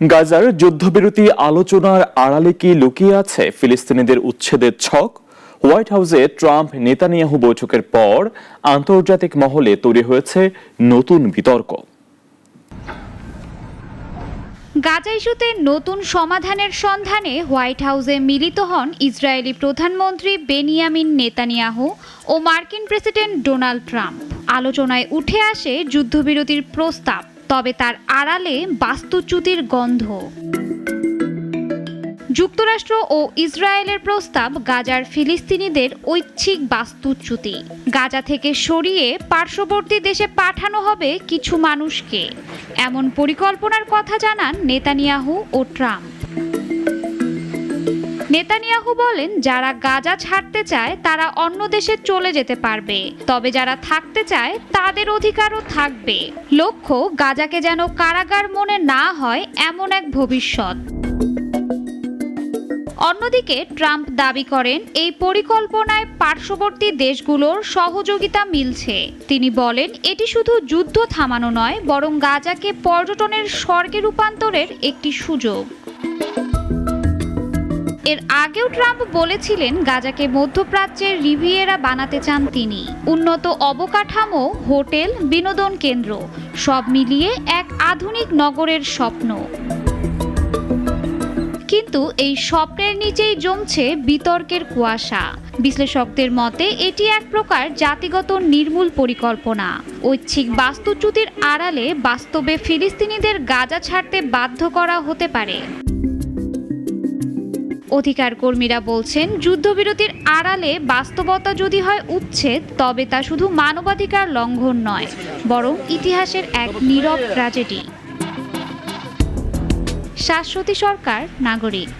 গাজার যুদ্ধবিরতি আলোচনার আড়ালে কি লুকিয়ে আছে ফিলিস্তিনিদের উচ্ছেদের ছক? হোয়াইট হাউসে ট্রাম্প নেতানিয়াহু বৈঠকের পর আন্তর্জাতিক মহলে তৈরি হয়েছে নতুন বিতর্ক। গাজা ইস্যুতে নতুন সমাধানের সন্ধানে হোয়াইট হাউসে মিলিত হন ইসরায়েলি প্রধানমন্ত্রী বেনিয়ামিন নেতানিয়াহু ও মার্কিন প্রেসিডেন্ট ডোনাল্ড ট্রাম্প। আলোচনায় উঠে আসে যুদ্ধবিরতির প্রস্তাব, তবে তার আড়ালে বাস্তুচ্যুতির গন্ধ। যুক্তরাষ্ট্র ও ইসরায়েলের প্রস্তাব গাজার ফিলিস্তিনিদের ঐচ্ছিক বাস্তুচ্যুতি। গাজা থেকে সরিয়ে পার্শ্ববর্তী দেশে পাঠানো হবে কিছু মানুষকে, এমন পরিকল্পনার কথা জানান নেতানিয়াহু ও ট্রাম্প। নেতানিয়াহু বলেন, যারা গাজা ছাড়তে চায় তারা অন্য দেশে চলে যেতে পারবে, তবে যারা থাকতে চায় তাদের অধিকারও থাকবে। লক্ষ্য গাজাকে যেন কারাগার মনে না হয় এমন এক ভবিষ্যৎ। অন্যদিকে ট্রাম্প দাবি করেন, এই পরিকল্পনায় পার্শ্ববর্তী দেশগুলোর সহযোগিতা মিলছে। তিনি বলেন, এটি শুধু যুদ্ধ থামানো নয়, বরং গাজাকে পর্যটনের স্বর্গে রূপান্তরের একটি সুযোগ। এর আগেও ট্রাম্প বলেছিলেন, গাজাকে মধ্যপ্রাচ্যের রিভিয়েরা বানাতে চান তিনি। উন্নত অবকাঠামো, হোটেল, বিনোদন কেন্দ্র সব মিলিয়ে এক আধুনিক নগরের স্বপ্ন। কিন্তু এই স্বপ্নের নিচেই জমছে বিতর্কের কুয়াশা। বিশ্লেষকদের মতে এটি এক প্রকার জাতিগত নির্মূল পরিকল্পনা। ঐচ্ছিক বাস্তুচ্যুতির আড়ালে বাস্তবে ফিলিস্তিনিদের গাজা ছাড়তে বাধ্য করা হতে পারে। অধিকার কর্মীরা বলছেন, যুদ্ধবিরতির আড়ালে বাস্তবতা যদি হয় উচ্ছেদ, তবে তা শুধু মানবাধিকার লঙ্ঘন নয়, বরং ইতিহাসের এক নীরব ট্র্যাজেডি। শাশ্বতী সরকার, নাগরিক।